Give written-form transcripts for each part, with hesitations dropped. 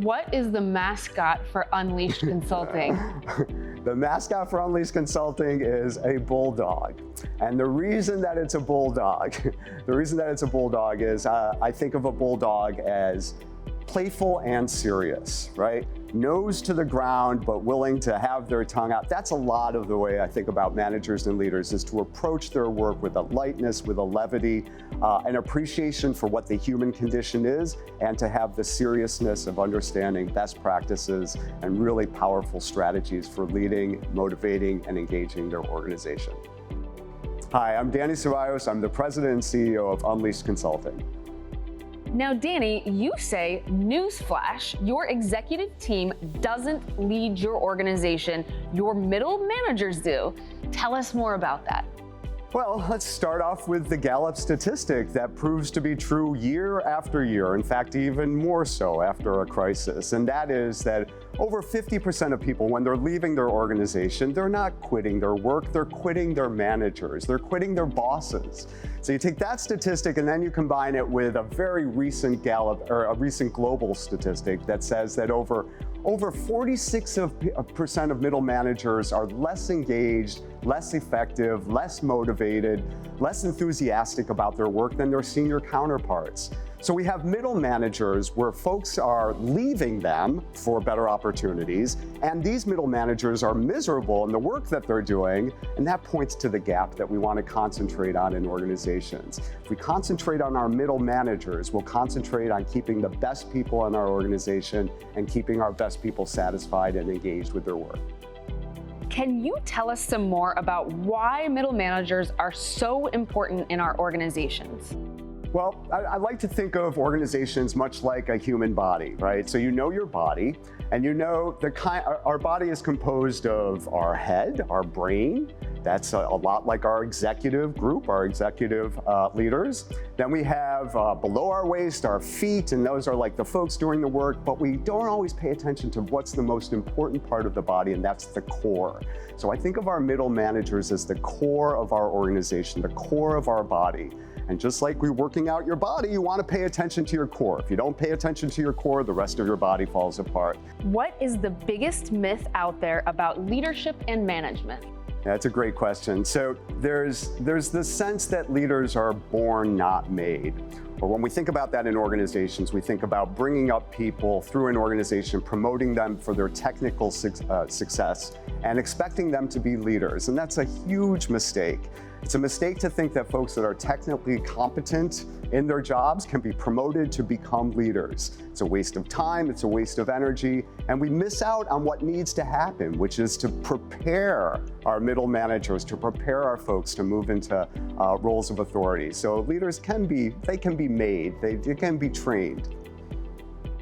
What is the mascot for Unleashed Consulting? The mascot for Unleashed Consulting is a bulldog. And the reason that it's a bulldog, is I think of a bulldog as playful and serious, right? Nose to the ground, but willing to have their tongue out. That's a lot of the way I think about managers and leaders, is to approach their work with a lightness, with a levity, an appreciation for what the human condition is, and to have the seriousness of understanding best practices and really powerful strategies for leading, motivating, and engaging their organization. Hi, I'm Danny Ceballos. I'm the president and CEO of Unleashed Consulting. Now, Danny, you say, newsflash, your executive team doesn't lead your organization, your middle managers do. Tell us more about that. Well, let's start off with the Gallup statistic that proves to be true year after year, in fact, even more so after a crisis, and that is that over 50% of people, when they're leaving their organization, they're not quitting their work, they're quitting their managers, they're quitting their bosses. So you take that statistic and then you combine it with a very recent Gallup, or a recent global statistic that says that over 46% of middle managers are less engaged, less effective, less motivated, less enthusiastic about their work than their senior counterparts. So we have middle managers where folks are leaving them for better opportunities, and these middle managers are miserable in the work that they're doing, and that points to the gap that we want to concentrate on in organizations. If we concentrate on our middle managers, we'll concentrate on keeping the best people in our organization and keeping our best people satisfied and engaged with their work. Can you tell us some more about why middle managers are so important in our organizations? Well, I like to think of organizations much like a human body, right? So you know your body, and you know our body is composed of our head, our brain. That's a lot like our executive group, our executive leaders. Then we have below our waist, our feet, and those are like the folks doing the work, but we don't always pay attention to what's the most important part of the body, and that's the core. So I think of our middle managers as the core of our organization, the core of our body. And just like we're working out your body, you want to pay attention to your core. If you don't pay attention to your core, the rest of your body falls apart. What is the biggest myth out there about leadership and management? That's a great question. So there's the sense that leaders are born, not made. Or when we think about that in organizations, we think about bringing up people through an organization, promoting them for their technical success, and expecting them to be leaders. And that's a huge mistake. It's a mistake to think that folks that are technically competent in their jobs can be promoted to become leaders. It's a waste of time, it's a waste of energy, and we miss out on what needs to happen, which is to prepare our middle managers, to prepare our folks to move into roles of authority. So leaders can be made, they can be trained.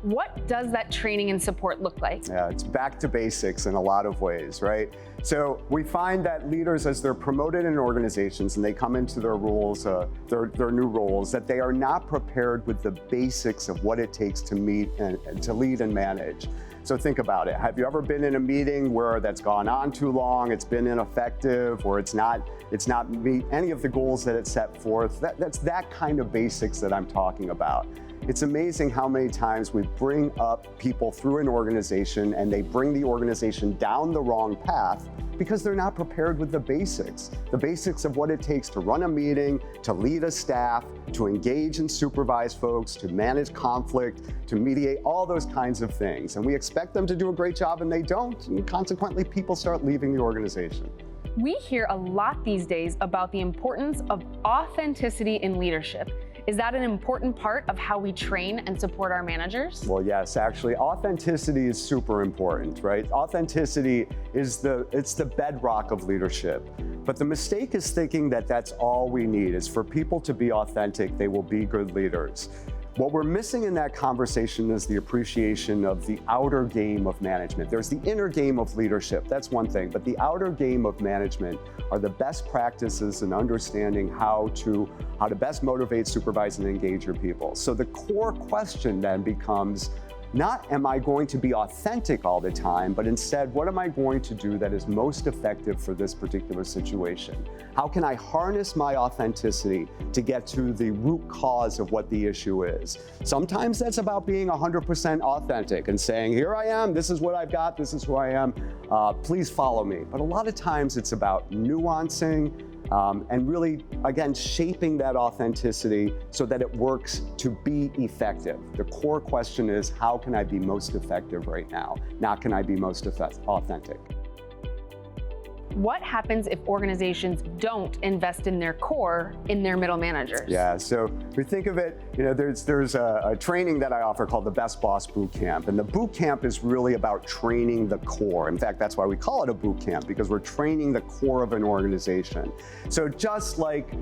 What does that training and support look like? Yeah, it's back to basics in a lot of ways, right? So we find that leaders, as they're promoted in organizations and they come into their roles, their new roles, that they are not prepared with the basics of what it takes to meet and to lead and manage. So think about it. Have you ever been in a meeting where that's gone on too long, it's been ineffective, or it's not meet any of the goals that it set forth? That's that kind of basics that I'm talking about. It's amazing how many times we bring up people through an organization and they bring the organization down the wrong path because they're not prepared with the basics of what it takes to run a meeting, to lead a staff, to engage and supervise folks, to manage conflict, to mediate, all those kinds of things. And we expect them to do a great job and they don't, and consequently people start leaving the organization. We hear a lot these days about the importance of authenticity in leadership. Is that an important part of how we train and support our managers? Well, yes, actually, authenticity is super important, right? Authenticity is the bedrock of leadership. But the mistake is thinking that that's all we need, is for people to be authentic, they will be good leaders. What we're missing in that conversation is the appreciation of the outer game of management. There's the inner game of leadership, that's one thing, but the outer game of management are the best practices in understanding how to best motivate, supervise, and engage your people. So the core question then becomes, not am I going to be authentic all the time, but instead, what am I going to do that is most effective for this particular situation? How can I harness my authenticity to get to the root cause of what the issue is? Sometimes that's about being 100% authentic and saying, here I am, this is what I've got, this is who I am, please follow me. But a lot of times it's about nuancing, and really, again, shaping that authenticity so that it works to be effective. The core question is, how can I be most effective right now? Not can I be most authentic? What happens if organizations don't invest in their core, in their middle managers? Yeah, so we think of it, there's a training that I offer called the Best Boss Boot Camp. And the boot camp is really about training the core. In fact, that's why we call it a boot camp, because we're training the core of an organization. So just like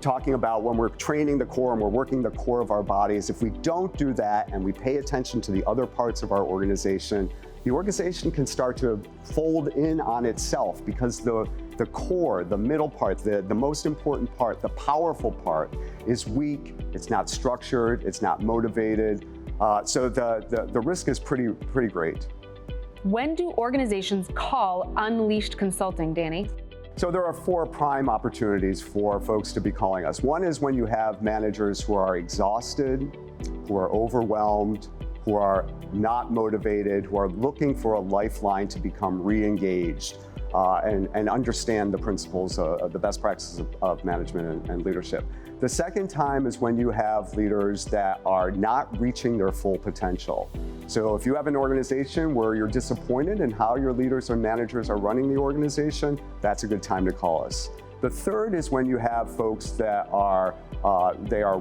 talking about when we're training the core and we're working the core of our bodies, if we don't do that and we pay attention to the other parts of our organization, the organization can start to fold in on itself, because the core, the middle part, the most important part, the powerful part is weak, it's not structured, it's not motivated. So the risk is pretty great. When do organizations call Unleashed Consulting, Danny? So there are 4 prime opportunities for folks to be calling us. One is when you have managers who are exhausted, who are overwhelmed, who are not motivated, who are looking for a lifeline to become re-engaged and understand the principles of the best practices of management and leadership. The second time is when you have leaders that are not reaching their full potential. So if you have an organization where you're disappointed in how your leaders and managers are running the organization, that's a good time to call us. The third is when you have folks that are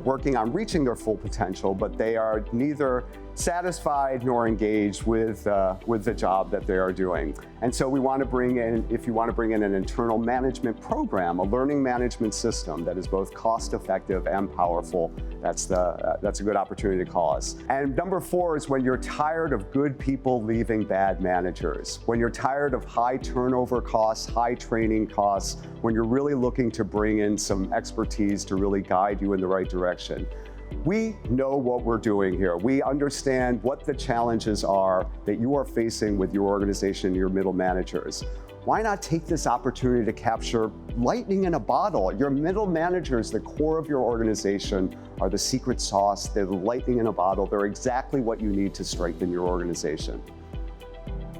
working on reaching their full potential, but they are neither satisfied nor engaged with the job that they are doing. And so we want to bring in, if you want to bring in an internal management program, a learning management system that is both cost effective and powerful, that's a good opportunity to call us. And number 4 is when you're tired of good people leaving bad managers, when you're tired of high turnover costs, high training costs, when you're really looking to bring in some expertise to really guide you in the right direction. We know what we're doing here. We understand what the challenges are that you are facing with your organization, your middle managers. Why not take this opportunity to capture lightning in a bottle? Your middle managers, the core of your organization, are the secret sauce. They're the lightning in a bottle. They're exactly what you need to strengthen your organization.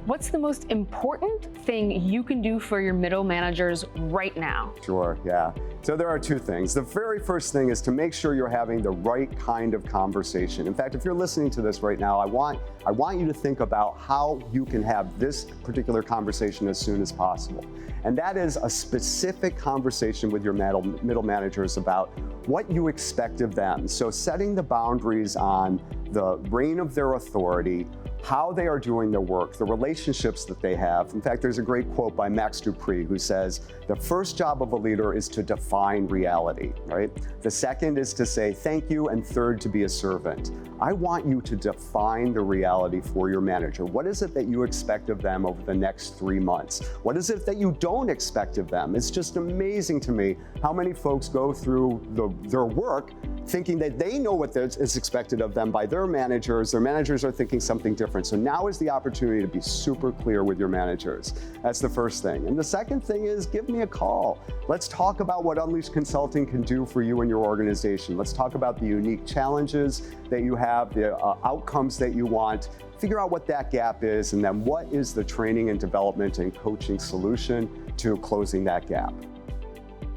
What's the most important thing you can do for your middle managers right now? Sure, yeah. So there are 2 things. The very first thing is to make sure you're having the right kind of conversation. In fact, if you're listening to this right now, I want you to think about how you can have this particular conversation as soon as possible. And that is a specific conversation with your middle managers about what you expect of them. So setting the boundaries on the reign of their authority, how they are doing their work, the relationships that they have. In fact, there's a great quote by Max Dupree who says, the first job of a leader is to define reality, right? The second is to say thank you, and third, to be a servant. I want you to define the reality for your manager. What is it that you expect of them over the next 3 months? What is it that you don't expect of them? It's just amazing to me how many folks go through their work thinking that they know what is expected of them by their managers. Their managers are thinking something different. So now is the opportunity to be super clear with your managers. That's the first thing. And the second thing is, give me a call. Let's talk about what Unleashed Consulting can do for you and your organization. Let's talk about the unique challenges that you have, the outcomes that you want. Figure out what that gap is, and then what is the training and development and coaching solution to closing that gap.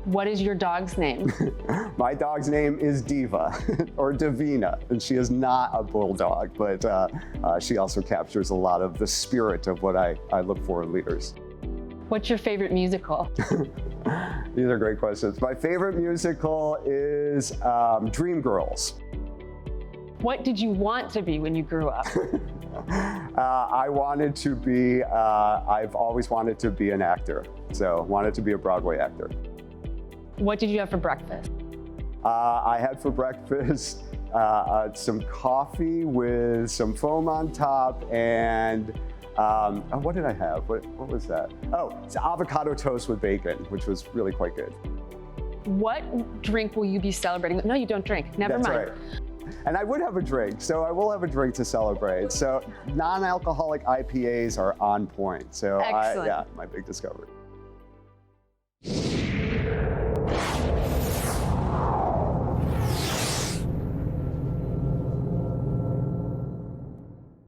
What is your dog's name? My dog's name is Diva, or Davina, and she is not a bulldog, but she also captures a lot of the spirit of what I look for in leaders. What's your favorite musical? These are great questions. My favorite musical is Dreamgirls. What did you want to be when you grew up? I wanted to be, I've always wanted to be an actor, so wanted to be a Broadway actor. What did you have for breakfast? I had for breakfast some coffee with some foam on top, and what did I have? What was that? Oh, it's avocado toast with bacon, which was really quite good. What drink will you be celebrating? No, you don't drink. Never mind. Right. And I would have a drink, so I will have a drink to celebrate. So non-alcoholic IPAs are on point. So Excellent. yeah, my big discovery.